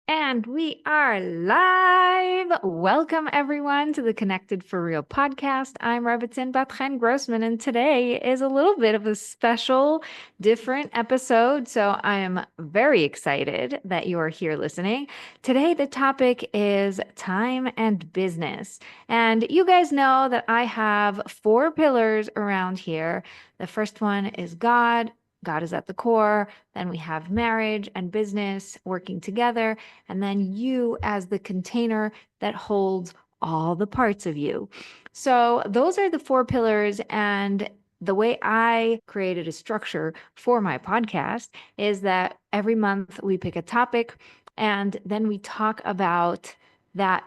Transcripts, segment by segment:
And we are live. Welcome, everyone, to the Connected for Real podcast. I'm Rebbetzin Bat-Chen Grossman, and today is a little bit of a special, different episode. So I am very excited that you are here listening. Today, the topic is time and business. And you guys know that I have 4 pillars around here. The first one is God. God is at the core. Then we have marriage and business working together. And then you as the container that holds all the parts of you. So those are the 4 pillars. And the way I created a structure for my podcast is that every month we pick a topic and then we talk about that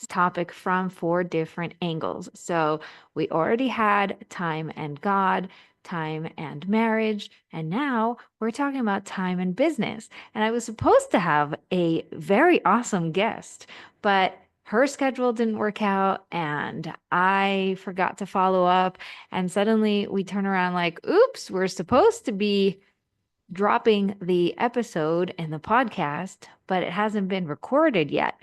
topic from 4 different angles. So we already had time and God, time and marriage, and now we're talking about time and business. And I was supposed to have a very awesome guest, but her schedule didn't work out and I forgot to follow up. And suddenly we turn around like, oops, we're supposed to be dropping the episode in the podcast, but it hasn't been recorded yet.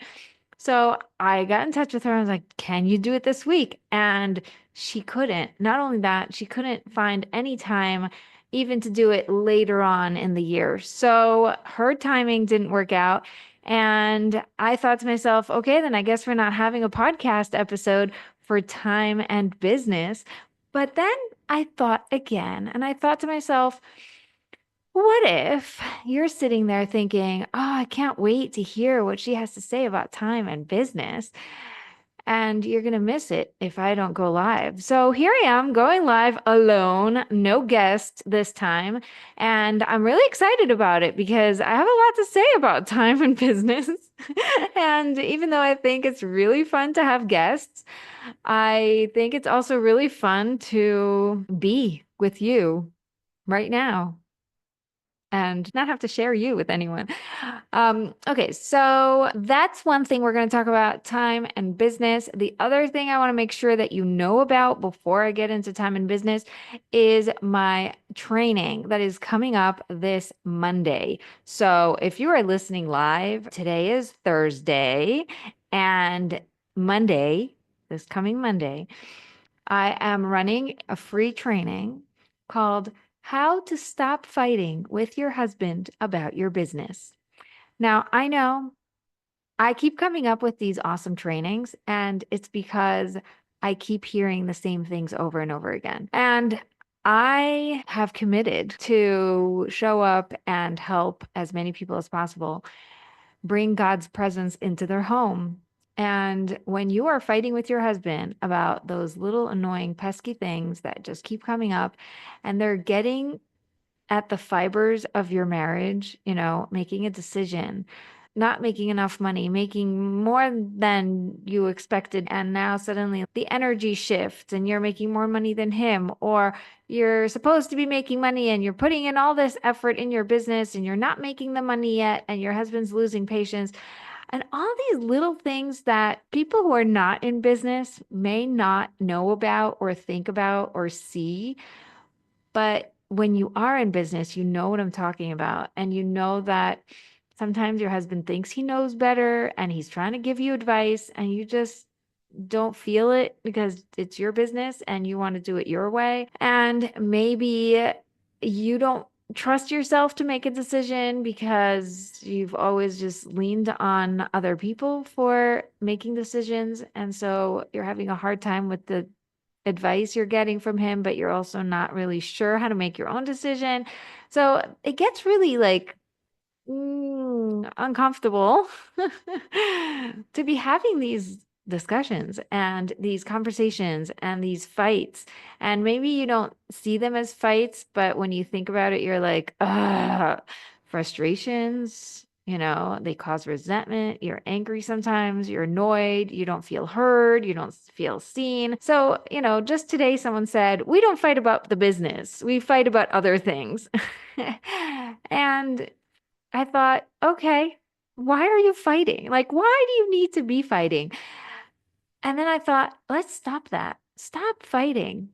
So I got in touch with her. I was like, can you do it this week? And she couldn't. Not only that, she couldn't find any time even to do it later on in the year. So her timing didn't work out. And I thought to myself, okay, then I guess we're not having a podcast episode for time and business. But then I thought again, and I thought to myself, what if you're sitting there thinking, oh, I can't wait to hear what she has to say about time and business? And you're going to miss it if I don't go live. So here I am going live alone, no guest this time. And I'm really excited about it because I have a lot to say about time and business. And even though I think it's really fun to have guests, I think it's also really fun to be with you right now and not have to share you with anyone. Okay, so that's one thing we're going to talk about, time and business. The other thing I want to make sure that you know about before I get into time and business is my training that is coming up this Monday. So if you are listening live, today is Thursday, and Monday, this coming Monday, I am running a free training called How to Stop Fighting with Your Husband About Your Business. Now, I know I keep coming up with these awesome trainings, and it's because I keep hearing the same things over and over again. And I have committed to show up and help as many people as possible bring God's presence into their home. And when you are fighting with your husband about those little annoying, pesky things that just keep coming up, and they're getting at the fibers of your marriage, making a decision, not making enough money, making more than you expected. And now suddenly the energy shifts and you're making more money than him, or you're supposed to be making money and you're putting in all this effort in your business and you're not making the money yet, and your husband's losing patience. And all these little things that people who are not in business may not know about or think about or see. But when you are in business, you know what I'm talking about. And you know that sometimes your husband thinks he knows better and he's trying to give you advice and you just don't feel it because it's your business and you want to do it your way. And maybe you don't trust yourself to make a decision because you've always just leaned on other people for making decisions. And so you're having a hard time with the advice you're getting from him, but you're also not really sure how to make your own decision. So it gets really like uncomfortable to be having these discussions and these conversations and these fights. And maybe you don't see them as fights, but when you think about it, you're like, frustrations. They cause resentment. You're angry sometimes. You're annoyed. You don't feel heard. You don't feel seen. So, just today someone said, we don't fight about the business. We fight about other things. And I thought, okay, why are you fighting? Like, why do you need to be fighting? And then I thought, let's stop that. Stop fighting.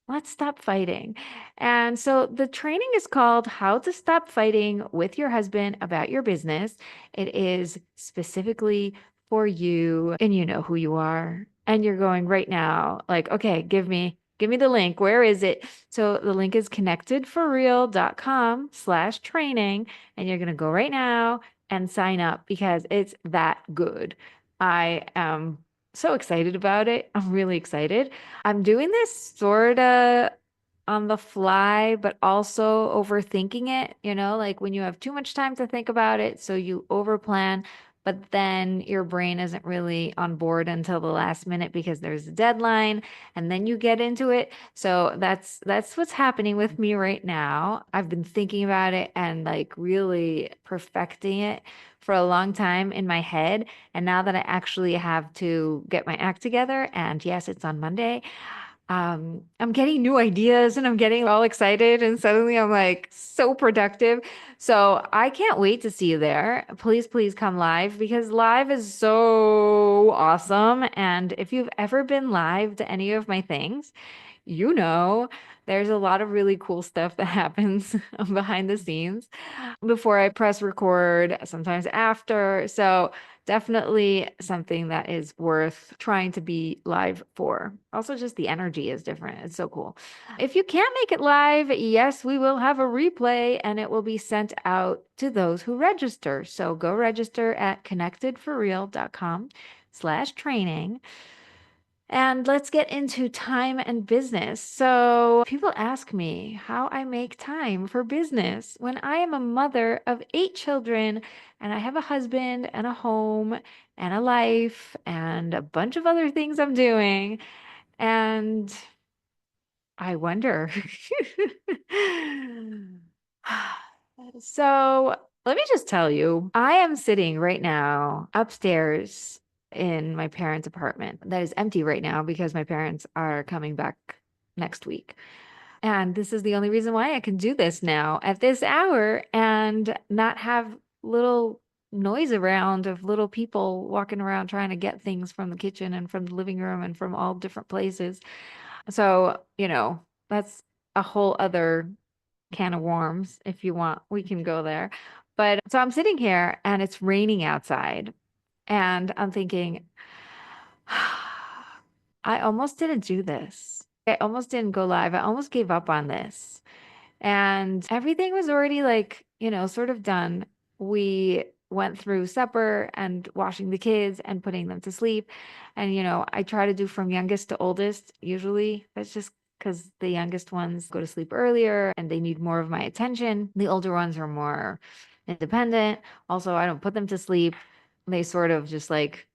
Let's stop fighting. And so the training is called How to Stop Fighting with Your Husband About Your Business. It is specifically for you, and you know who you are. And you're going right now, like, okay, give me the link. Where is it? So the link is connectedforreal.com/training. And you're going to go right now and sign up because it's that good. I am so excited about it. I'm really excited. I'm doing this sort of on the fly, but also overthinking it, like when you have too much time to think about it, so you overplan, but then your brain isn't really on board until the last minute because there's a deadline, and then you get into it. So that's what's happening with me right now. I've been thinking about it and like really perfecting it for a long time in my head. And now that I actually have to get my act together, and yes, it's on Monday, I'm getting new ideas and I'm getting all excited, and suddenly I'm like so productive. So I can't wait to see you there. Please, please come live because live is so awesome. And if you've ever been live to any of my things, you know, there's a lot of really cool stuff that happens behind the scenes before I press record, sometimes after. So definitely something that is worth trying to be live for. Also, just the energy is different. It's so cool. If you can't make it live, yes, we will have a replay and it will be sent out to those who register. So go register at connectedforreal.com/training. And let's get into time and business. So, people ask me how I make time for business when I am a mother of 8 children and I have a husband and a home and a life and a bunch of other things I'm doing. And I wonder. So, let me just tell you, I am sitting right now upstairs in my parents' apartment that is empty right now because my parents are coming back next week. And this is the only reason why I can do this now at this hour and not have little noise around of little people walking around trying to get things from the kitchen and from the living room and from all different places. So, that's a whole other can of worms. If you want, we can go there. But so I'm sitting here and it's raining outside, and I'm thinking, I almost didn't do this. I almost didn't go live. I almost gave up on this. And everything was already like, sort of done. We went through supper and washing the kids and putting them to sleep. And, I try to do from youngest to oldest. Usually that's just because the youngest ones go to sleep earlier and they need more of my attention. The older ones are more independent. Also, I don't put them to sleep. They sort of just like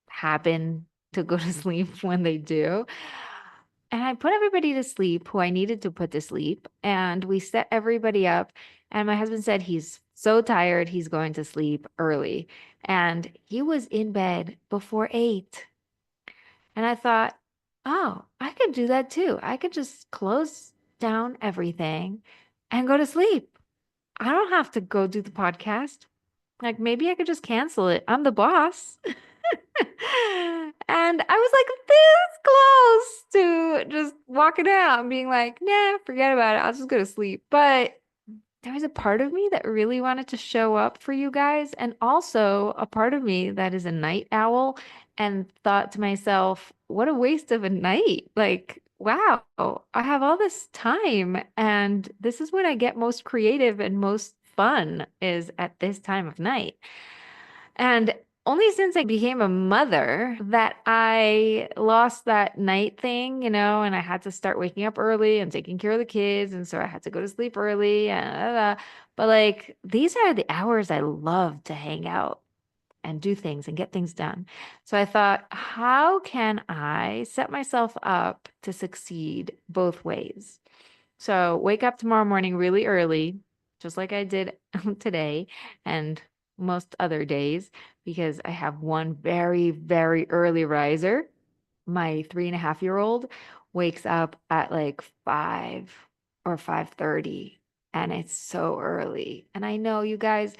happen to go to sleep when they do. And I put everybody to sleep who I needed to put to sleep. And we set everybody up. And my husband said he's so tired, he's going to sleep early. And he was in bed before 8. And I thought, oh, I could do that too. I could just close down everything and go to sleep. I don't have to go do the podcast. Like maybe I could just cancel it. I'm the boss. And I was like this close to just walking out and being like, nah, forget about it. I'll just go to sleep. But there was a part of me that really wanted to show up for you guys. And also a part of me that is a night owl and thought to myself, what a waste of a night. Like, wow, I have all this time. And this is when I get most creative and most fun is at this time of night. And only since I became a mother that I lost that night thing, and I had to start waking up early and taking care of the kids. And so I had to go to sleep early. But like, these are the hours I love to hang out and do things and get things done. So I thought, how can I set myself up to succeed both ways? So wake up tomorrow morning really early, just like I did today and most other days, because I have one very, very early riser. My 3.5-year-old wakes up at like 5 or 5:30, and it's so early. And I know you guys,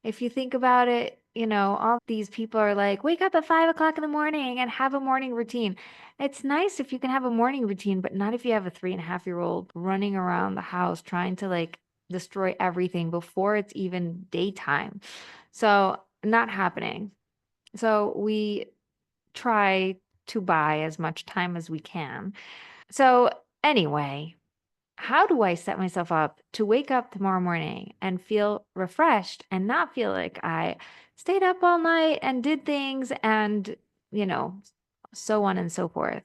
if you think about it, all these people are like, wake up at 5 o'clock in the morning and have a morning routine. It's nice if you can have a morning routine, but not if you have a 3.5-year-old running around the house trying to like destroy everything before it's even daytime. So, not happening. So, we try to buy as much time as we can. So, anyway, how do I set myself up to wake up tomorrow morning and feel refreshed and not feel like I stayed up all night and did things and, you know, so on and so forth?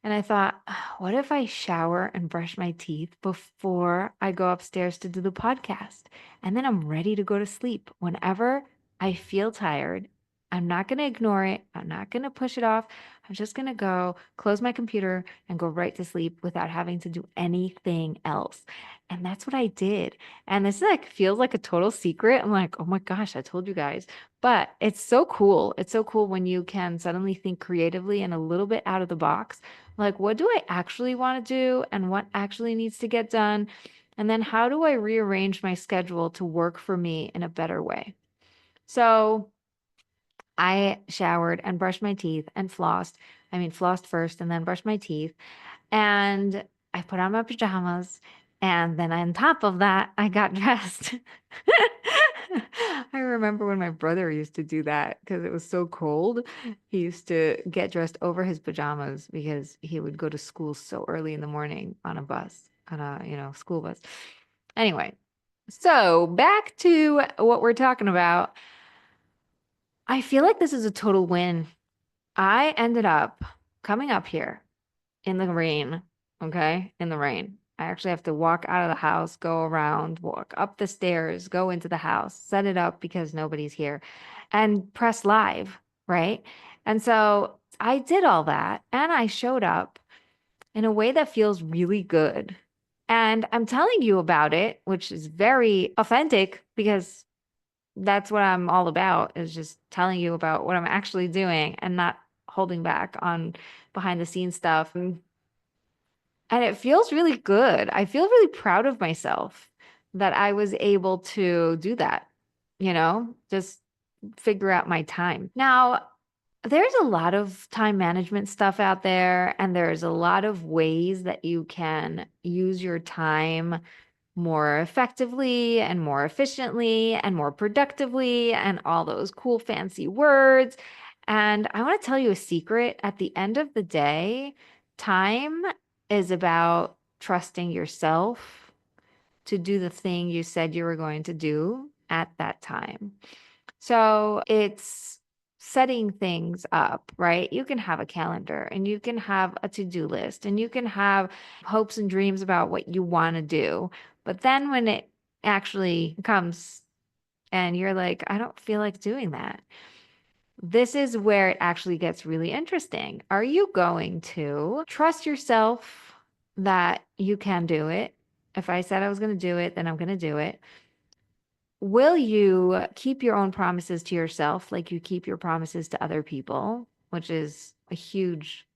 And I thought, what if I shower and brush my teeth before I go upstairs to do the podcast? And then I'm ready to go to sleep whenever I feel tired. I'm not going to ignore it. I'm not going to push it off. I'm just going to go close my computer and go right to sleep without having to do anything else. And that's what I did. And this like feels like a total secret. I'm like, oh my gosh, I told you guys. But it's so cool. It's so cool when you can suddenly think creatively and a little bit out of the box. Like, what do I actually want to do and what actually needs to get done? And then how do I rearrange my schedule to work for me in a better way? So I showered and brushed my teeth and flossed. I mean, flossed first and then brushed my teeth. And I put on my pajamas. And then on top of that, I got dressed. I remember when my brother used to do that because it was so cold. He used to get dressed over his pajamas because he would go to school so early in the morning on a bus, on a, school bus. Anyway, so back to what we're talking about. I feel like this is a total win. I ended up coming up here in the rain, okay? In the rain. I actually have to walk out of the house, go around, walk up the stairs, go into the house, set it up because nobody's here, and press live, right? And so I did all that and I showed up in a way that feels really good. And I'm telling you about it, which is very authentic because that's what I'm all about, is just telling you about what I'm actually doing and not holding back on behind the scenes stuff. And it feels really good. I feel really proud of myself that I was able to do that, just figure out my time. Now, there's a lot of time management stuff out there, and there's a lot of ways that you can use your time more effectively and more efficiently and more productively and all those cool fancy words. And I want to tell you a secret. At the end of the day, time is about trusting yourself to do the thing you said you were going to do at that time. So it's setting things up, right? You can have a calendar and you can have a to-do list and you can have hopes and dreams about what you want to do. But then when it actually comes and you're like, I don't feel like doing that, this is where it actually gets really interesting. Are you going to trust yourself that you can do it? If I said I was going to do it, then I'm going to do it. Will you keep your own promises to yourself like you keep your promises to other people, which is a huge,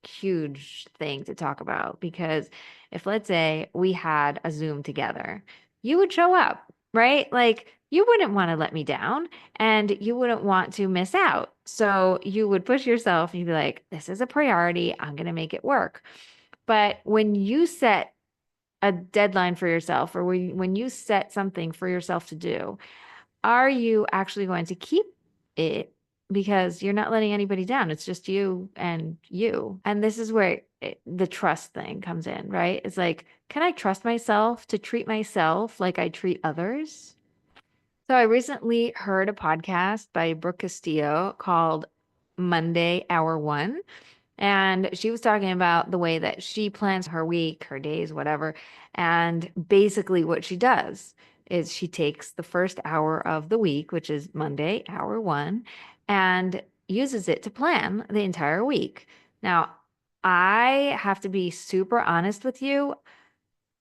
huge thing to talk about? Because if, let's say, we had a Zoom together, you would show up, right? Like you wouldn't want to let me down and you wouldn't want to miss out. So you would push yourself and you'd be like, this is a priority. I'm going to make it work. But when you set a deadline for yourself or when you set something for yourself to do, are you actually going to keep it because you're not letting anybody down? It's just you and you. And this is where the trust thing comes in, right? It's like, can I trust myself to treat myself like I treat others? So I recently heard a podcast by Brooke Castillo called Monday Hour One. And she was talking about the way that she plans her week, her days, whatever. And basically, what she does is she takes the first hour of the week, which is Monday, hour one, and uses it to plan the entire week. Now, I have to be super honest with you.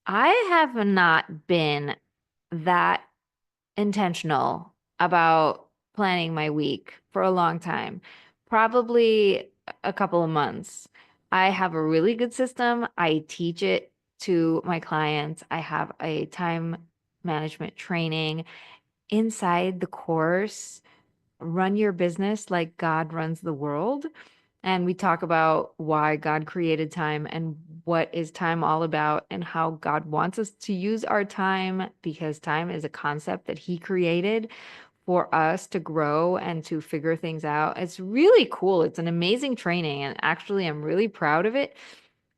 I have not been that intentional about planning my week for a long time, probably a couple of months. I have a really good system. I teach it to my clients. I have a time management training. inside the course, Run Your Business Like God Runs the World. And we talk about why God created time and what is time all about and how God wants us to use our time because time is a concept that He created for us to grow and to figure things out. It's really cool. It's an amazing training. And actually, I'm really proud of it.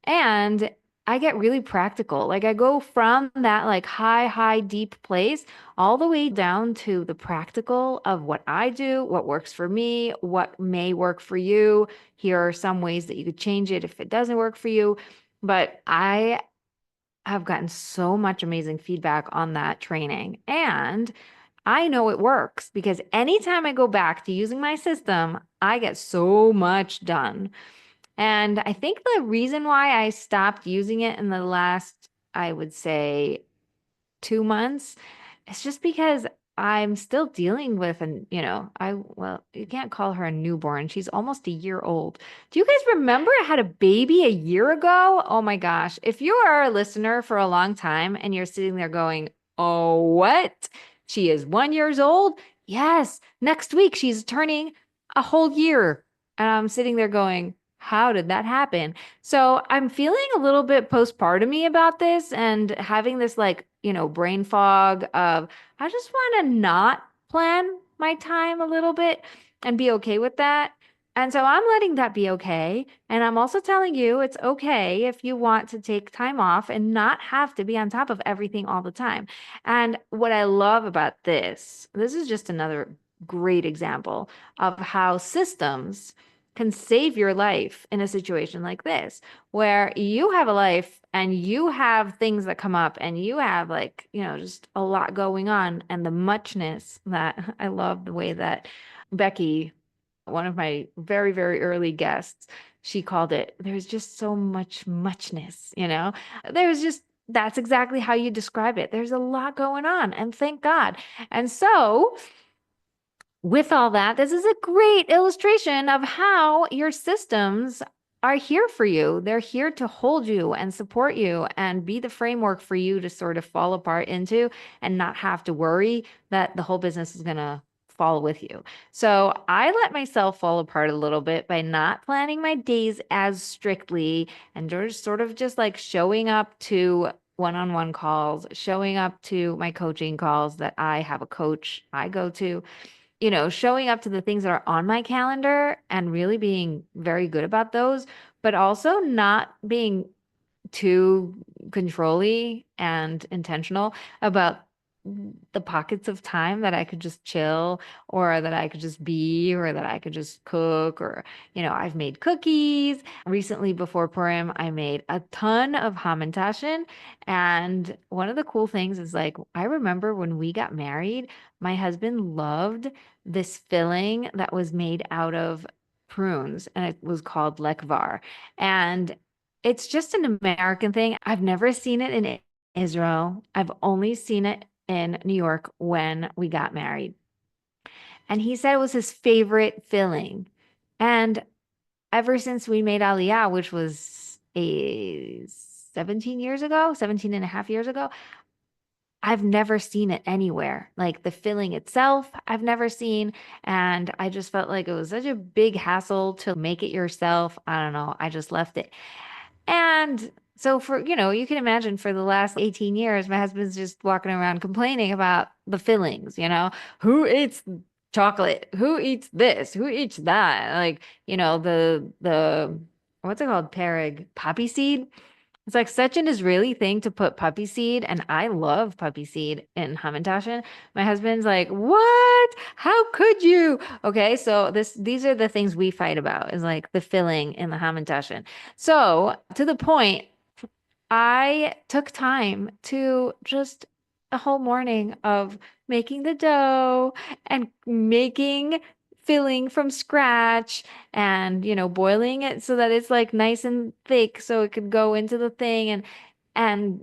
And I get really practical. Like I go from that like high, deep place all the way down to the practical of what I do, what works for me, what may work for you. Here are some ways that you could change it if it doesn't work for you. But I have gotten so much amazing feedback on that training. And I know it works because anytime I go back to using my system, I get so much done. And I think the reason why I stopped using it in the last, I would say, 2 months, it's just because I'm still dealing with well, you can't call her a newborn. She's almost a year old. Do you guys remember I had a baby a year ago? Oh my gosh. If you are a listener for a long time and you're sitting there going, oh, what? She is 1 year old? Yes. Next week she's turning a whole year. And I'm sitting there going, how did that happen? So I'm feeling a little bit postpartum-y about this and having this like, brain fog of I just want to not plan my time a little bit and be okay with that. And so I'm letting that be okay. And I'm also telling you it's okay if you want to take time off and not have to be on top of everything all the time. And what I love about this is just another great example of how systems can save your life in a situation like this, where you have a life and you have things that come up and you have like, just a lot going on and the muchness that I love the way that Becky, one of my very, very early guests, she called it, there's just so much muchness, There's just, that's exactly how you describe it. There's a lot going on, and thank God. And so, with all that, this is a great illustration of how your systems are here for you. They're here to hold you and support you and be the framework for you to sort of fall apart into and not have to worry that the whole business is going to fall with you. So I let myself fall apart a little bit by not planning my days as strictly and just sort of just like showing up to one-on-one calls, showing up to my coaching calls that I have a coach I go to, showing up to the things that are on my calendar and really being very good about those, but also not being too controlly and intentional about the pockets of time that I could just chill or that I could just be or that I could just cook or, I've made cookies. Recently before Purim, I made a ton of hamantashen. And one of the cool things is like, I remember when we got married, my husband loved this filling that was made out of prunes and it was called lekvar. And it's just an American thing. I've never seen it in Israel. I've only seen it in New York when we got married. And he said it was his favorite filling. And ever since we made Aliyah, which was 17 years ago, 17 and a half years ago, I've never seen it anywhere. Like the filling itself, I've never seen. And I just felt like it was such a big hassle to make it yourself. I don't know. I just left it. And so you can imagine for the last 18 years, my husband's just walking around complaining about the fillings, who eats chocolate? Who eats this? Who eats that? Like, the what's it called? Pereg, poppy seed. It's like such an Israeli thing to put puppy seed, and I love puppy seed in hamantashen. My husband's like, "What? How could you?" Okay, so these are the things we fight about is like the filling in the hamantashen. So to the point, I took time to just a whole morning of making the dough and making filling from scratch and, boiling it so that it's like nice and thick so it could go into the thing and,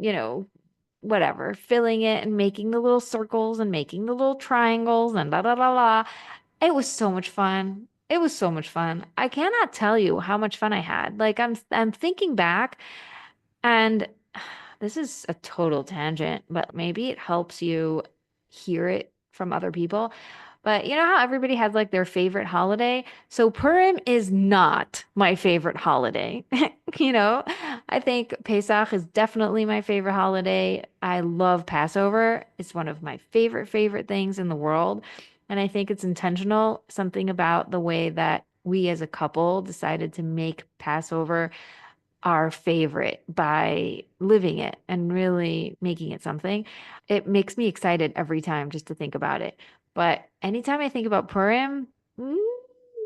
whatever, filling it and making the little circles and making the little triangles and blah, blah, blah, blah. It was so much fun. It was so much fun. I cannot tell you how much fun I had. Like I'm thinking back and this is a total tangent, but maybe it helps you hear it from other people. But you know how everybody has like their favorite holiday? So Purim is not my favorite holiday. You know, I think Pesach is definitely my favorite holiday. I love Passover. It's one of my favorite things in the world. And I think it's intentional, something about the way that we as a couple decided to make Passover our favorite by living it and really making it something. It makes me excited every time just to think about it. But anytime I think about Purim,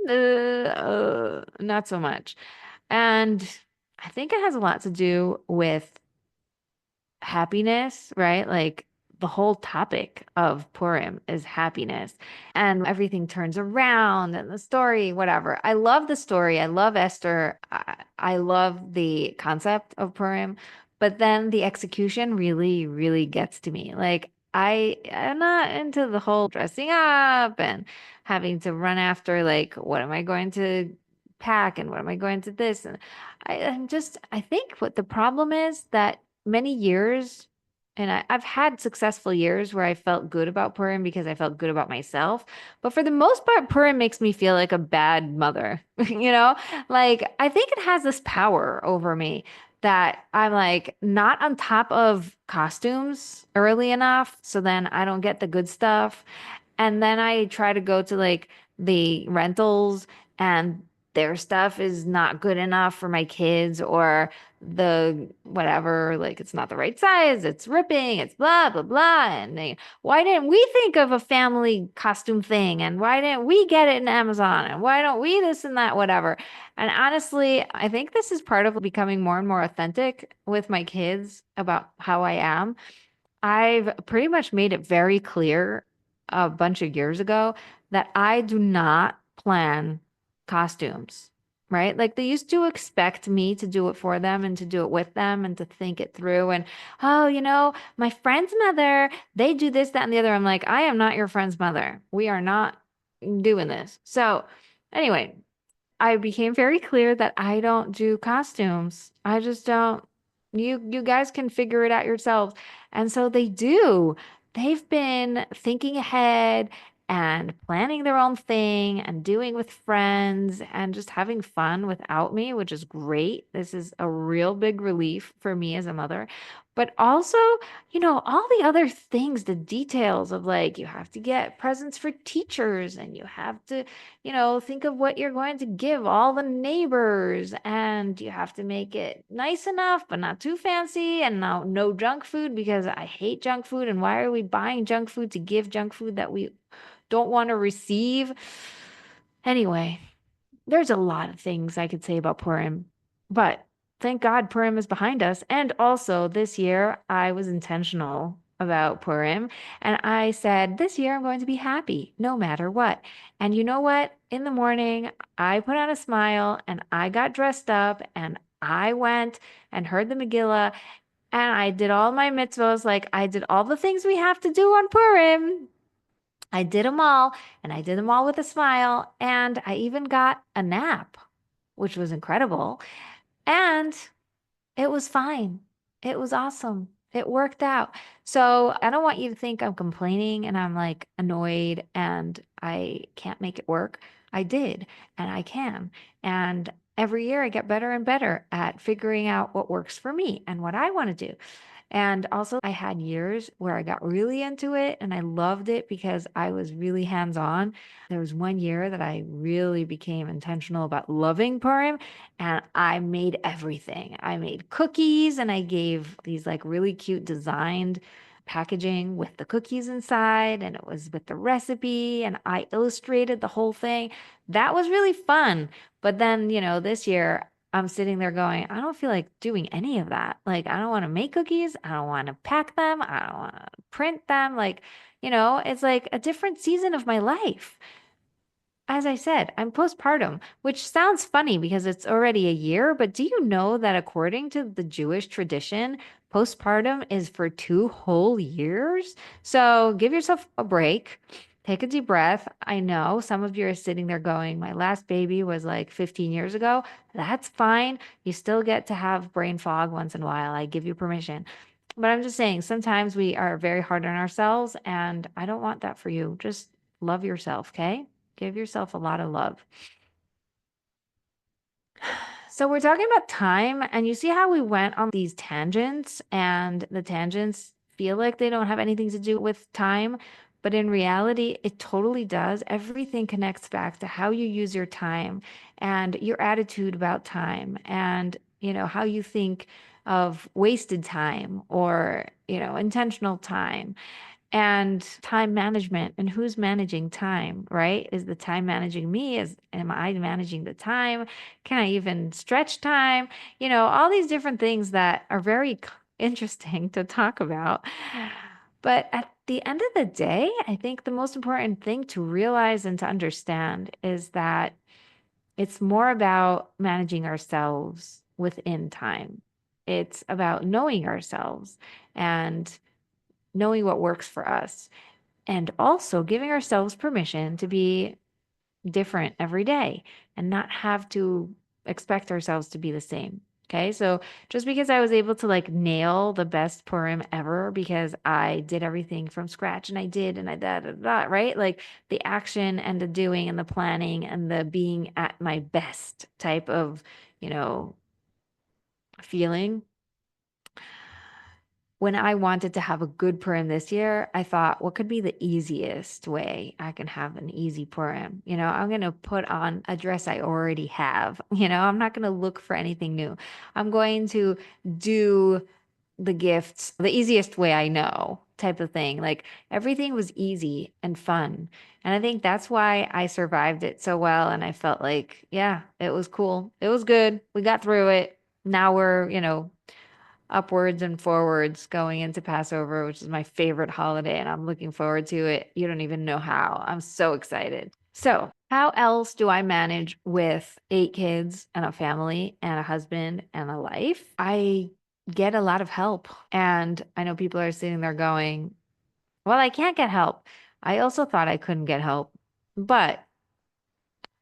not so much. And I think it has a lot to do with happiness, right? Like the whole topic of Purim is happiness and everything turns around and the story, whatever. I love the story. I love Esther. I love the concept of Purim, but then the execution really gets to me. Like I am not into the whole dressing up and having to run after like, what am I going to pack and what am I going to this? And I think what the problem is that many years, and I've had successful years where I felt good about Purim because I felt good about myself. But for the most part, Purim makes me feel like a bad mother. You know, like I think it has this power over me that I'm like not on top of costumes early enough. So then I don't get the good stuff. And then I try to go to like the rentals and their stuff is not good enough for my kids or the whatever, like it's not the right size, it's ripping, it's blah, blah, blah. And why didn't we think of a family costume thing? And why didn't we get it in Amazon? And why don't we this and that, whatever? And honestly, I think this is part of becoming more and more authentic with my kids about how I am. I've pretty much made it very clear a bunch of years ago that I do not plan costumes, right? Like they used to expect me to do it for them and to do it with them and to think it through. And, oh, you know, my friend's mother, they do this, that, and the other. I'm like, I am not your friend's mother. We are not doing this. So, anyway, I became very clear that I don't do costumes. I just don't. You guys can figure it out yourselves. And so they do. They've been thinking ahead and planning their own thing and doing with friends and just having fun without me, which is great. This is a real big relief for me as a mother. But also, you know, all the other things, the details of like you have to get presents for teachers and you have to, you know, think of what you're going to give all the neighbors and you have to make it nice enough, but not too fancy and no junk food because I hate junk food. And why are we buying junk food to give junk food that we don't want to receive? Anyway, there's a lot of things I could say about Purim, but thank God Purim is behind us. And also this year I was intentional about Purim and I said, this year I'm going to be happy no matter what. And you know what? In the morning, I put on a smile and I got dressed up and I went and heard the Megillah and I did all my mitzvahs. Like I did all the things we have to do on Purim. I did them all, and I did them all with a smile, and I even got a nap, which was incredible. And it was fine. It was awesome. It worked out. So I don't want you to think I'm complaining and I'm like annoyed and I can't make it work. I did, and I can. And every year I get better and better at figuring out what works for me and what I want to do. And also, I had years where I got really into it and I loved it because I was really hands-on. There was one year that I really became intentional about loving Purim and I made everything. I made cookies and I gave these like really cute designed packaging with the cookies inside and it was with the recipe and I illustrated the whole thing. That was really fun. But then, you know, this year I'm sitting there going, I don't feel like doing any of that. Like, I don't want to make cookies. I don't want to pack them. I don't want to print them. Like, you know, it's like a different season of my life. As I said, I'm postpartum, which sounds funny because it's already a year, but do you know that according to the Jewish tradition, postpartum is for 2 whole years? So give yourself a break, take a deep breath. I know some of you are sitting there going, my last baby was like 15 years ago. That's fine. You still get to have brain fog once in a while. I give you permission. But I'm just saying, sometimes we are very hard on ourselves, and I don't want that for you. Just love yourself, okay? Give yourself a lot of love. So we're talking about time, and you see how we went on these tangents, and the tangents feel like they don't have anything to do with time, but in reality, it totally does. Everything connects back to how you use your time and your attitude about time, and how you think of wasted time or intentional time and time management and who's managing time, right? Is the time managing me? Am I managing the time? Can I even stretch time? All these different things that are very interesting to talk about. But at the end of the day, I think the most important thing to realize and to understand is that it's more about managing ourselves within time. It's about knowing ourselves and knowing what works for us, and also giving ourselves permission to be different every day and not have to expect ourselves to be the same. Okay. So just because I was able to like nail the best Purim ever because I did everything from scratch and I did and I right? Like the action and the doing and the planning and the being at my best type of, you know, feeling. When I wanted to have a good Purim this year, I thought, what could be the easiest way I can have an easy Purim? I'm going to put on a dress I already have. I'm not going to look for anything new. I'm going to do the gifts the easiest way I know, type of thing. Like everything was easy and fun. And I think that's why I survived it so well. And I felt like, yeah, it was cool. It was good. We got through it. Now we're, upwards and forwards going into Passover, which is my favorite holiday, and I'm looking forward to it. You don't even know how. I'm so excited. So, how else do I manage with 8 kids and a family and a husband and a life? I get a lot of help. And I know people are sitting there going, well, I can't get help. I also thought I couldn't get help, but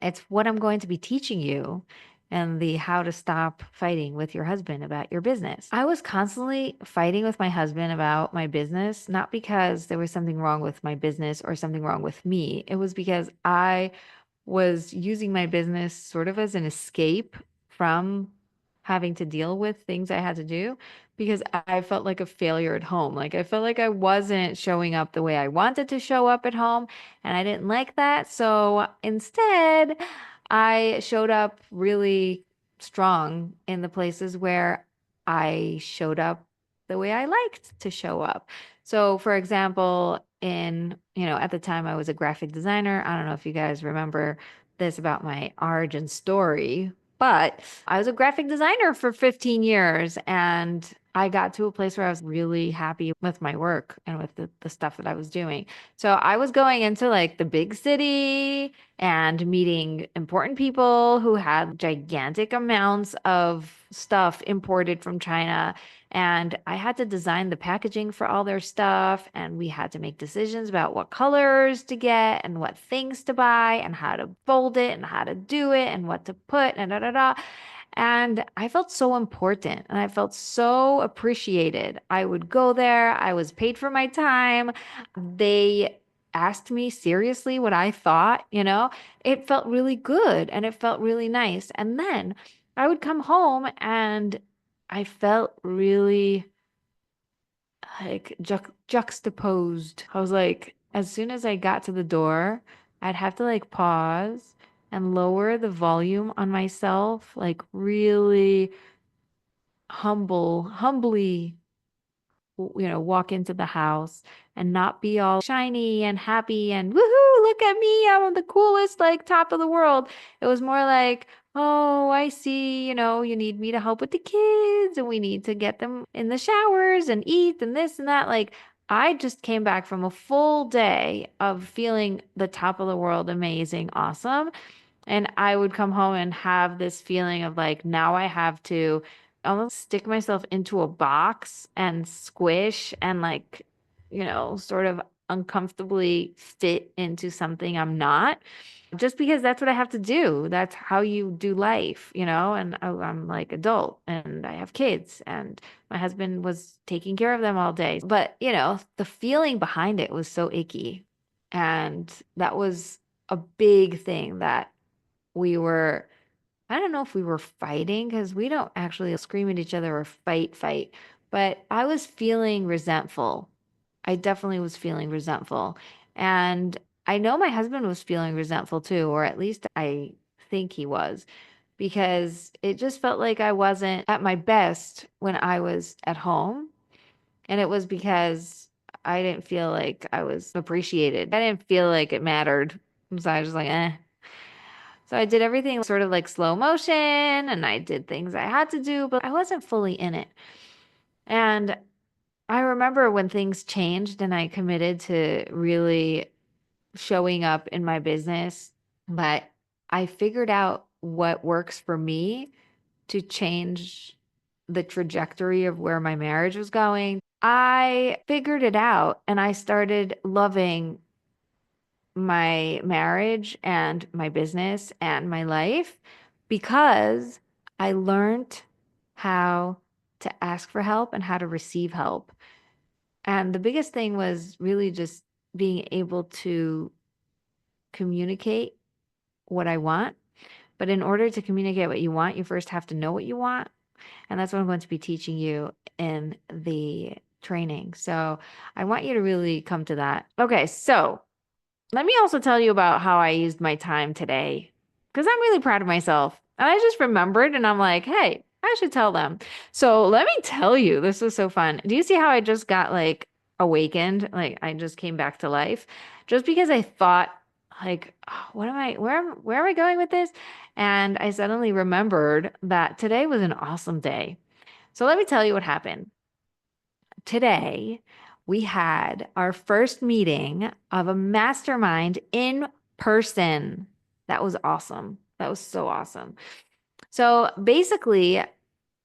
it's what I'm going to be teaching you and the how to stop fighting with your husband about your business. I was constantly fighting with my husband about my business, not because there was something wrong with my business or something wrong with me. It was because I was using my business sort of as an escape from having to deal with things I had to do because I felt like a failure at home. Like I felt like I wasn't showing up the way I wanted to show up at home, and I didn't like that. So instead, I showed up really strong in the places where I showed up the way I liked to show up. So, for example, at the time I was a graphic designer. I don't know if you guys remember this about my origin story, but I was a graphic designer for 15 years and I got to a place where I was really happy with my work and with the stuff that I was doing. So I was going into like the big city and meeting important people who had gigantic amounts of stuff imported from China. And I had to design the packaging for all their stuff. And we had to make decisions about what colors to get and what things to buy and how to fold it and how to do it and what to put and da da da. And I felt so important and I felt so appreciated. I would go there, I was paid for my time. They asked me seriously what I thought. It felt really good and it felt really nice. And then I would come home and I felt really like juxtaposed. I was like, as soon as I got to the door, I'd have to like pause and lower the volume on myself, like really humbly, walk into the house and not be all shiny and happy and woohoo, look at me, I'm the coolest, like top of the world. It was more like, oh, I see, you need me to help with the kids and we need to get them in the showers and eat and this and that. Like, I just came back from a full day of feeling the top of the world, amazing, awesome. And I would come home and have this feeling of like, now I have to almost stick myself into a box and squish and like, sort of uncomfortably fit into something I'm not, just because that's what I have to do. That's how you do life, and I'm like adult and I have kids and my husband was taking care of them all day. But, the feeling behind it was so icky. And that was a big thing that we were, I don't know if we were fighting because we don't actually scream at each other or fight, but I was feeling resentful. I definitely was feeling resentful. And I know my husband was feeling resentful too, or at least I think he was, because it just felt like I wasn't at my best when I was at home. And it was because I didn't feel like I was appreciated. I didn't feel like it mattered. So I was just like, eh. So I did everything sort of like slow motion and I did things I had to do, but I wasn't fully in it. And I remember when things changed and I committed to really showing up in my business, but I figured out what works for me to change the trajectory of where my marriage was going. I figured it out and I started loving my marriage and my business and my life because I learned how to ask for help and how to receive help. And the biggest thing was really just being able to communicate what I want. But in order to communicate what you want, you first have to know what you want. And that's what I'm going to be teaching you in the training. So I want you to really come to that. Okay, so let me also tell you about how I used my time today because I'm really proud of myself. And I just remembered and I'm like, hey, I should tell them. So let me tell you, this was so fun. Do you see how I just got like awakened? Like I just came back to life just because I thought like, "Oh, where am I going with this?" And I suddenly remembered that today was an awesome day. So let me tell you what happened. Today, we had our first meeting of a mastermind in person. That was awesome. That was so awesome. So basically,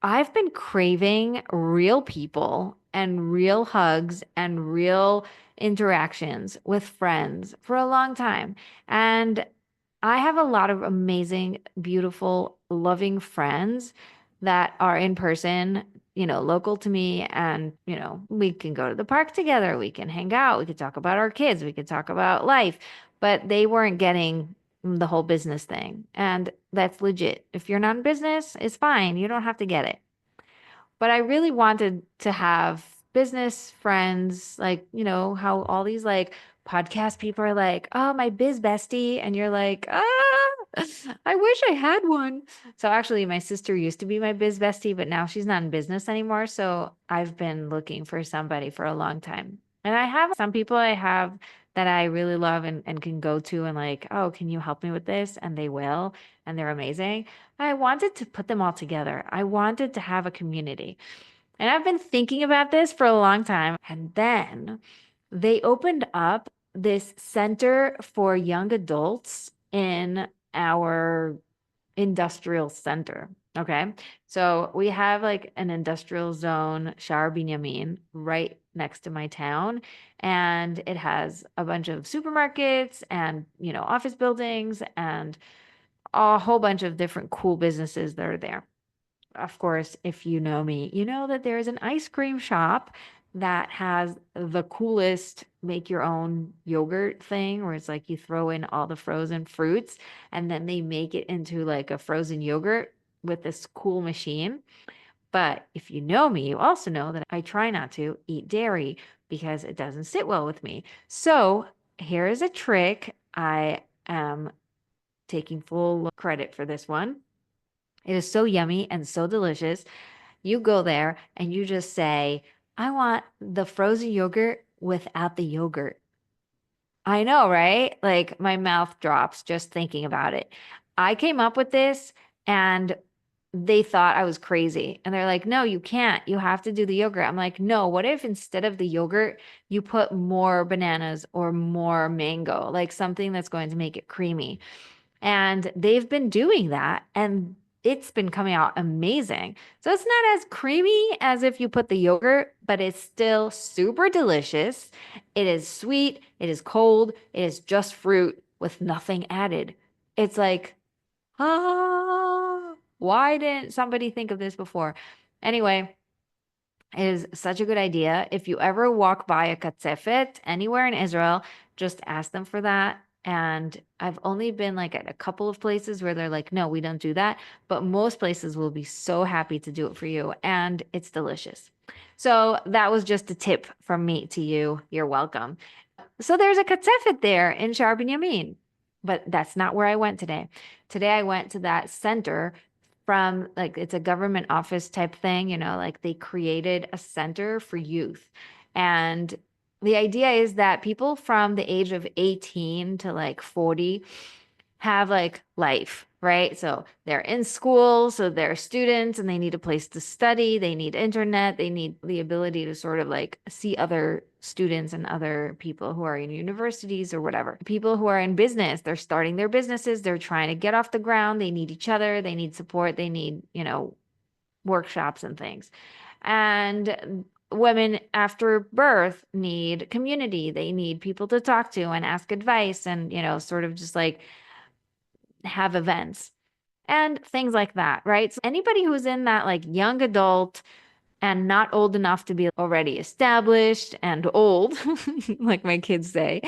I've been craving real people and real hugs and real interactions with friends for a long time. And I have a lot of amazing, beautiful, loving friends that are in person, local to me. And, we can go to the park together. We can hang out. We could talk about our kids. We could talk about life. But they weren't getting the whole business thing. And that's legit. If you're not in business, it's fine. You don't have to get it. But I really wanted to have business friends, like, how all these like podcast people are like, oh, my biz bestie. And you're like, I wish I had one. So actually, my sister used to be my biz bestie, but now she's not in business anymore. So I've been looking for somebody for a long time. And I have some people I have that I really love and can go to and like, oh, can you help me with this? And they will, and they're amazing. I wanted to put them all together. I wanted to have a community. And I've been thinking about this for a long time. And then they opened up this center for young adults in our industrial center. Okay. So we have like an industrial zone, Shar Binyamin, right next to my town. And it has a bunch of supermarkets and, office buildings and a whole bunch of different cool businesses that are there. Of course, if you know me, you know that there is an ice cream shop that has the coolest make your own yogurt thing where it's like you throw in all the frozen fruits and then they make it into like a frozen yogurt with this cool machine. But if you know me, you also know that I try not to eat dairy because it doesn't sit well with me. So here is a trick. I am taking full credit for this one. It is so yummy and so delicious. You go there and you just say, I want the frozen yogurt without the yogurt. I know, right? Like my mouth drops just thinking about it. I came up with this and they thought I was crazy. And they're like, no, you can't. You have to do the yogurt. I'm like, no, what if instead of the yogurt, you put more bananas or more mango, like something that's going to make it creamy? And they've been doing that. And it's been coming out amazing. So it's not as creamy as if you put the yogurt, but it's still super delicious. It is sweet, it is cold, it is just fruit with nothing added. It's like, why didn't somebody think of this before? Anyway, it is such a good idea. If you ever walk by a katzefet anywhere in Israel, just ask them for that. And I've only been like at a couple of places where they're like, no, we don't do that. But most places will be so happy to do it for you. And it's delicious. So that was just a tip from me to you. You're welcome. So there's a katzefet there in Shar Binyamin, but that's not where I went today. Today I went to that center from like it's a government office type thing, like they created a center for youth. And the idea is that people from the age of 18 to like 40 have like life, right? So they're in school, so they're students and they need a place to study, they need internet, they need the ability to sort of like see other students and other people who are in universities or whatever. People who are in business, they're starting their businesses, they're trying to get off the ground, they need each other, they need support, they need, workshops and things. And women after birth need community. They need people to talk to and ask advice and, sort of just like have events and things like that, right? So anybody who's in that like young adult and not old enough to be already established and old, like my kids say,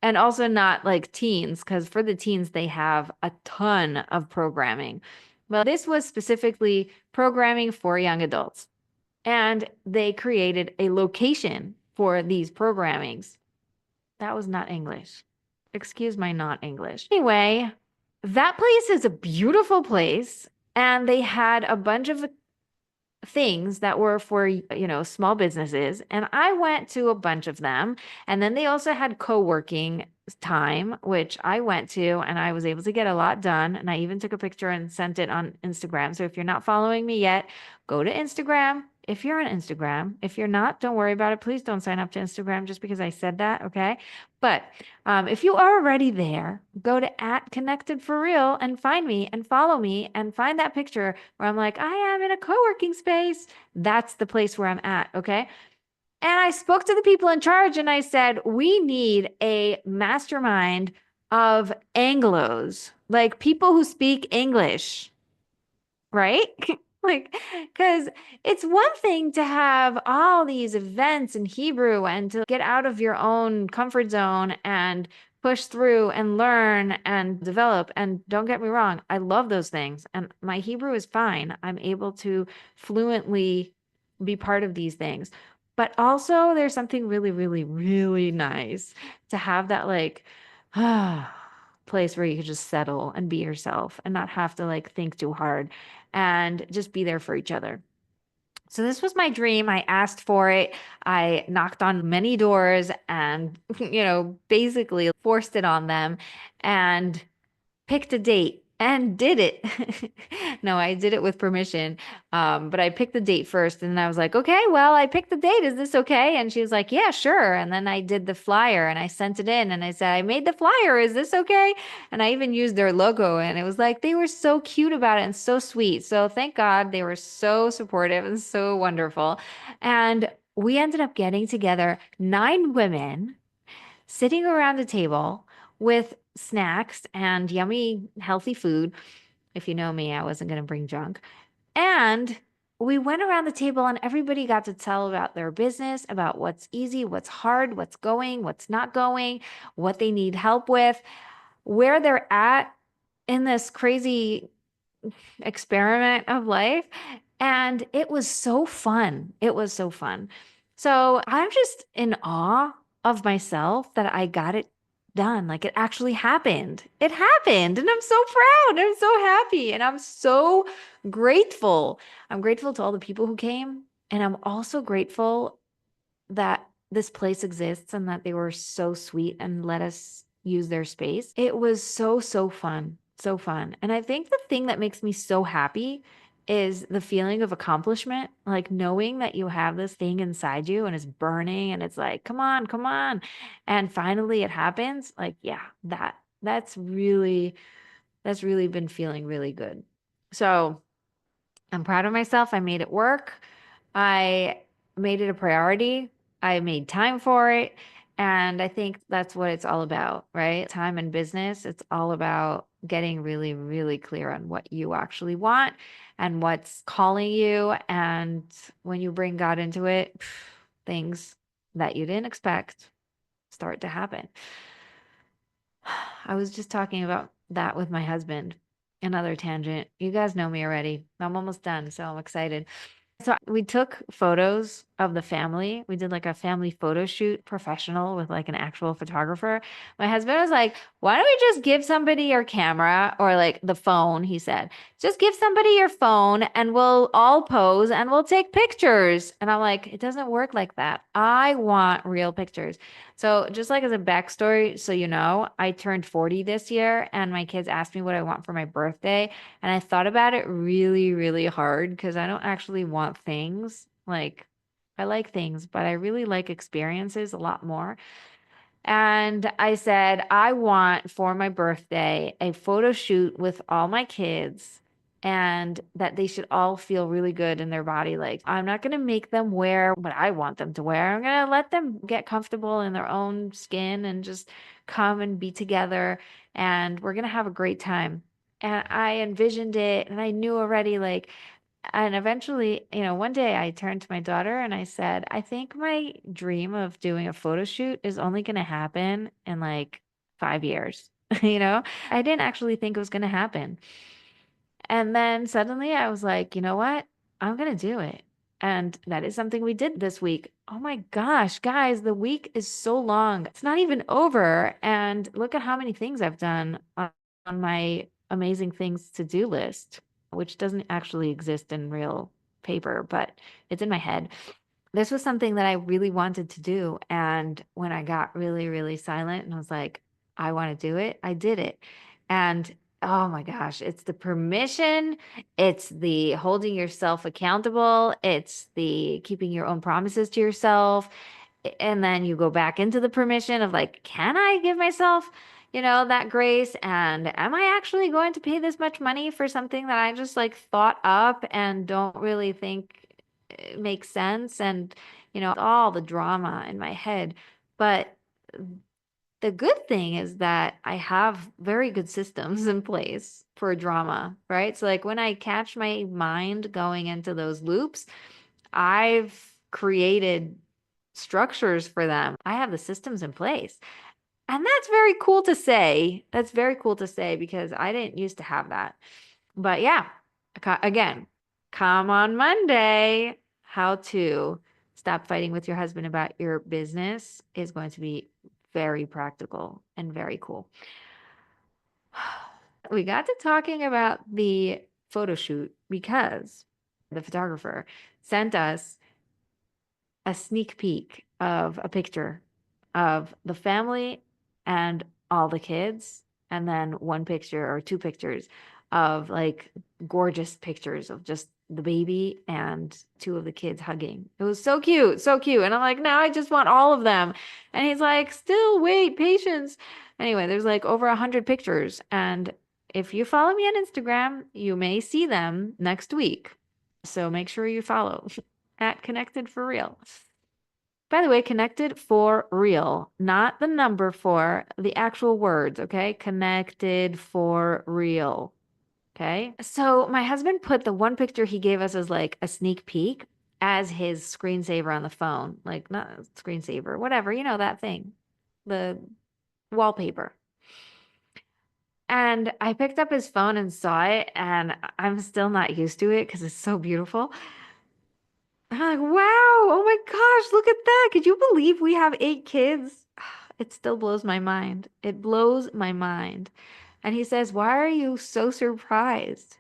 and also not like teens, because for the teens, they have a ton of programming. Well, this was specifically programming for young adults, and they created a location for these programmings. That was not English. Excuse my not English. Anyway, that place is a beautiful place, and they had a bunch of things that were for, small businesses. And I went to a bunch of them. And then they also had co-working time, which I went to, and I was able to get a lot done. And I even took a picture and sent it on Instagram. So if you're not following me yet, go to Instagram. If you're on Instagram, if you're not, don't worry about it. Please don't sign up to Instagram just because I said that. Okay. But if you are already there, go to @connected4real and find me and follow me and find that picture where I'm like, I am in a co-working space. That's the place where I'm at. Okay. And I spoke to the people in charge and I said, we need a mastermind of Anglos, like people who speak English, right? Like, because it's one thing to have all these events in Hebrew and to get out of your own comfort zone and push through and learn and develop. And don't get me wrong, I love those things. And my Hebrew is fine. I'm able to fluently be part of these things. But also, there's something really, really, really nice to have that, like, place where you can just settle and be yourself and not have to like think too hard and just be there for each other. So this was my dream. I asked for it. I knocked on many doors and, basically forced it on them and picked a date and did it. No, I did it with permission. But I picked the date first and then I was like, okay, well, I picked the date. Is this okay? And she was like, yeah, sure. And then I did the flyer and I sent it in and I said, I made the flyer. Is this okay? And I even used their logo and it was like, they were so cute about it and so sweet. So thank God they were so supportive and so wonderful. And we ended up getting together 9 women sitting around a table with snacks and yummy, healthy food. If you know me, I wasn't going to bring junk. And we went around the table and everybody got to tell about their business, about what's easy, what's hard, what's going, what's not going, what they need help with, where they're at in this crazy experiment of life. And it was so fun. It was so fun. So I'm just in awe of myself that I got it done. Like it actually happened. It happened. And I'm so proud. I'm so happy. And I'm so grateful. I'm grateful to all the people who came. And I'm also grateful that this place exists and that they were so sweet and let us use their space. It was so, so fun. So fun. And I think the thing that makes me so happy is the feeling of accomplishment, like knowing that you have this thing inside you and it's burning and it's like, come on, come on. And finally it happens. Like, yeah, that's really been feeling really good. So I'm proud of myself. I made it work. I made it a priority. I made time for it. And I think that's what it's all about, right? Time and business, it's all about getting really, really clear on what you actually want and what's calling you. And when you bring God into it, things that you didn't expect start to happen. I was just talking about that with my husband. Another tangent. You guys know me already. I'm almost done, so I'm excited. So we took photos of the family. We did like a family photo shoot, professional with like an actual photographer. My husband was like, "Why don't we just give somebody your camera or like the phone?" He said, "Just give somebody your phone and we'll all pose and we'll take pictures." And I'm like, "It doesn't work like that. I want real pictures." So just like as a backstory, so you know, I turned 40 this year and my kids asked me what I want for my birthday. And I thought about it really, really hard because I don't actually want things. Like, I like things, but I really like experiences a lot more. And I said, I want for my birthday a photo shoot with all my kids and that they should all feel really good in their body. Like, I'm not going to make them wear what I want them to wear. I'm going to let them get comfortable in their own skin and just come and be together. And we're going to have a great time. And I envisioned it and I knew already, like, and eventually, you know, one day I turned to my daughter and I said, I think my dream of doing a photo shoot is only going to happen in like 5 years. You know, I didn't actually think it was going to happen. And then suddenly I was like, you know what? I'm going to do it. And that is something we did this week. Oh my gosh, guys, the week is so long. It's not even over. And look at how many things I've done on my amazing things to do list, which doesn't actually exist in real paper, but it's in my head. This was something that I really wanted to do. And when I got really, really silent and I was like, I want to do it, I did it. And oh my gosh, it's the permission, it's the holding yourself accountable, it's the keeping your own promises to yourself. And then you go back into the permission of like, can I give myself, you know, that grace? And am I actually going to pay this much money for something that I just like thought up and don't really think makes sense? And, you know, all the drama in my head. But the good thing is that I have very good systems in place for drama, right? So, like, when I catch my mind going into those loops, I've created structures for them. I have the systems in place. And that's very cool to say. That's very cool to say because I didn't used to have that. But yeah, again, come on Monday. How to stop fighting with your husband about your business is going to be very practical and very cool. We got to talking about the photo shoot because the photographer sent us a sneak peek of a picture of the family and all the kids, and then one picture or two pictures of like gorgeous pictures of just the baby and two of the kids hugging. It was so cute, so cute. And I'm like, now I just want all of them. And he's like, still wait, patience. Anyway, there's like over 100 pictures. And if you follow me on Instagram, you may see them next week. So make sure you follow at Connected for Real. By the way, connected for real, not the number four, the actual words, okay? Connected for real, okay? So my husband put the one picture he gave us as like a sneak peek as his screensaver on the phone, like not screensaver, whatever, you know, that thing, the wallpaper. And I picked up his phone and saw it, and I'm still not used to it because it's so beautiful. I'm like, wow, oh my gosh, look at that. Could you believe we have 8 kids? It still blows my mind. It blows my mind. And he says, why are you so surprised?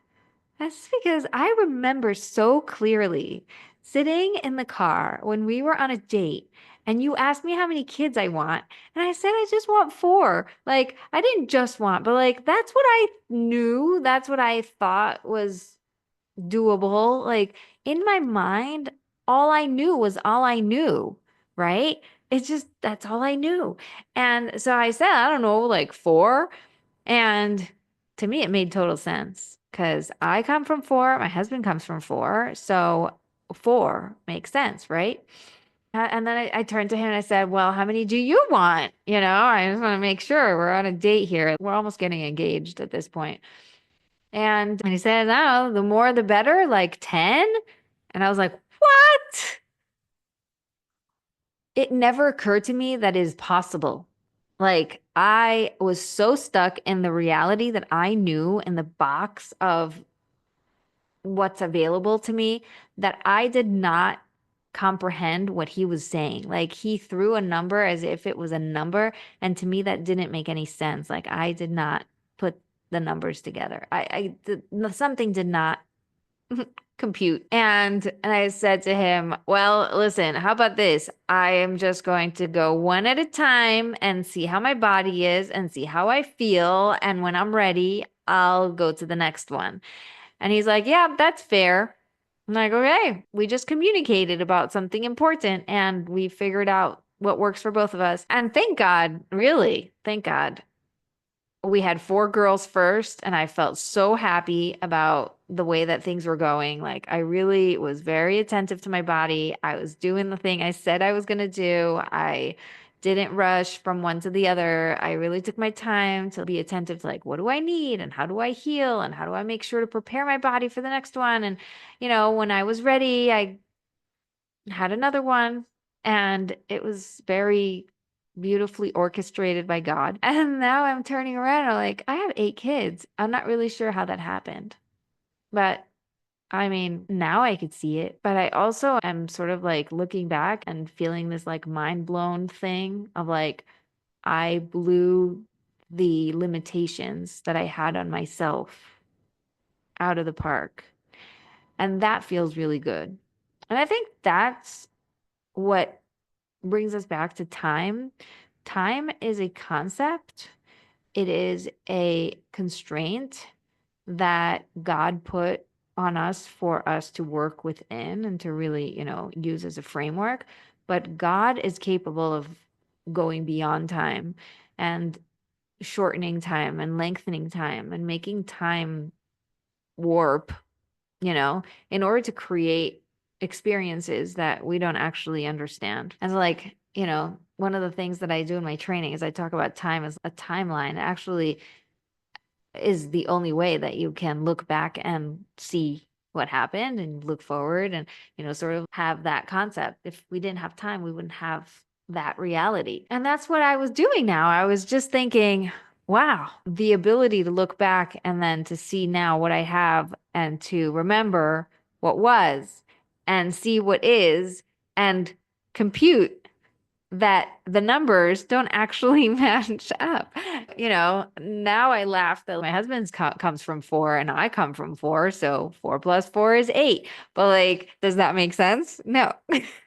That's because I remember so clearly sitting in the car when we were on a date and you asked me how many kids I want. And I said, I just want four. Like, I didn't just want, but like, that's what I knew. That's what I thought was doable. Like in my mind, all I knew was all I knew, right? It's just that's all I knew. And so I said, I don't know, like four. And to me, it made total sense. because I come from four, my husband comes from four, so four makes sense, right? And then I turned to him and I said, well, how many do you want? I just want to make sure we're on a date here. We're almost getting engaged at this point. And he said, no, the more the better, like 10. And I was like, what? It never occurred to me that is possible. Like I was so stuck in the reality that I knew in the box of what's available to me that I did not comprehend what he was saying. Like he threw a number as if it was a number, and to me that didn't make any sense. Like I did not put the numbers together. Something did not compute. And I said to him, "Well, listen, how about this? I am just going to go one at a time and see how my body is and see how I feel, and when I'm ready, I'll go to the next one." And he's like, "Yeah, that's fair." I'm like, "Okay, we just communicated about something important and we figured out what works for both of us." And thank God, really, thank God, we had four girls first, and I felt so happy about the way that things were going. Like, I really was very attentive to my body. I was doing the thing I said I was going to do. I didn't rush from one to the other. I really took my time to be attentive to, like, what do I need and how do I heal and how do I make sure to prepare my body for the next one. And, when I was ready, I had another one, and it was very beautifully orchestrated by God. And now I'm turning around and I'm like, I have 8 kids. I'm not really sure how that happened. But I mean, now I could see it. But I also am sort of like looking back and feeling this like mind blown thing of like, I blew the limitations that I had on myself out of the park. And that feels really good. And I think that's what brings us back to time. Time is a concept, it is a constraint that God put on us for us to work within and to really, use as a framework. But God is capable of going beyond time and shortening time and lengthening time and making time warp, you know, in order to create experiences that we don't actually understand. And like, one of the things that I do in my training is I talk about time as a timeline. It actually is the only way that you can look back and see what happened and look forward and, sort of have that concept. If we didn't have time, we wouldn't have that reality. And that's what I was doing now. I was just thinking, wow, the ability to look back and then to see now what I have and to remember what was and see what is and compute that the numbers don't actually match up. Now I laugh that my husband's comes from four and I come from four. So 4 plus 4 is 8. But like, does that make sense? No.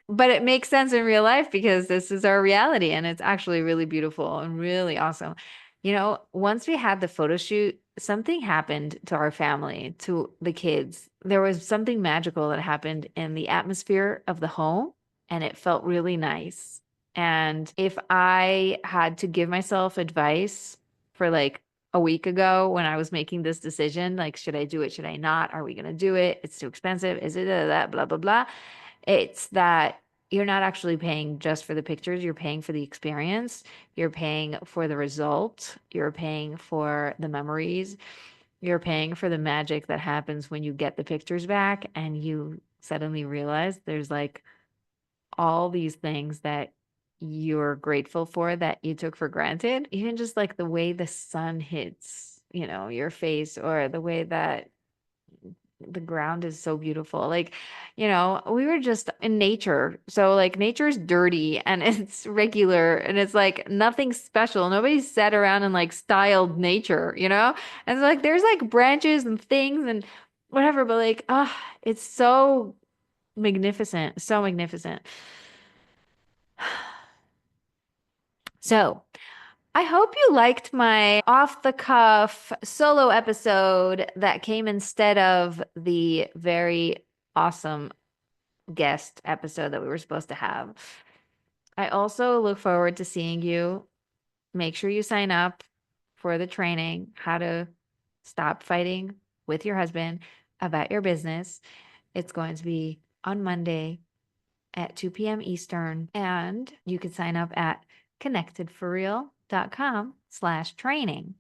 But it makes sense in real life because this is our reality and it's actually really beautiful and really awesome. Once we had the photo shoot, something happened to our family, to the kids. There was something magical that happened in the atmosphere of the home, and it felt really nice. And if I had to give myself advice for like a week ago when I was making this decision, like, should I do it? Should I not? Are we going to do it? It's too expensive. Is it that, blah, blah, blah. It's that you're not actually paying just for the pictures. You're paying for the experience. You're paying for the result. You're paying for the memories. You're paying for the magic that happens when you get the pictures back and you suddenly realize there's like all these things that you're grateful for that you took for granted. Even just like the way the sun hits, your face, or the way that the ground is so beautiful. Like, we were just in nature. So like nature's dirty and it's regular and it's like nothing special. Nobody's sat around and like styled nature, And so like there's like branches and things and whatever, but like, it's so magnificent, so magnificent. So, I hope you liked my off the cuff solo episode that came instead of the very awesome guest episode that we were supposed to have. I also look forward to seeing you. Make sure you sign up for the training, how to stop fighting with your husband about your business. It's going to be on Monday at 2 p.m. Eastern, and you can sign up at connectedforreal.com/training.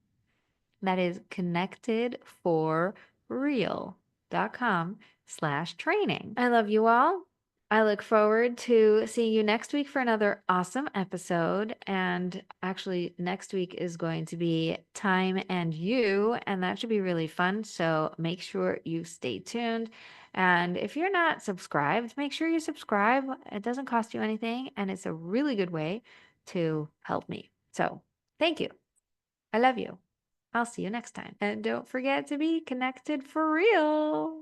That is connectedforreal.com/training. I love you all. I look forward to seeing you next week for another awesome episode. And actually, next week is going to be Time and You, and that should be really fun. So make sure you stay tuned. And if you're not subscribed, make sure you subscribe. It doesn't cost you anything, and it's a really good way to help me. So thank you. I love you. I'll see you next time. And don't forget to be connected for real.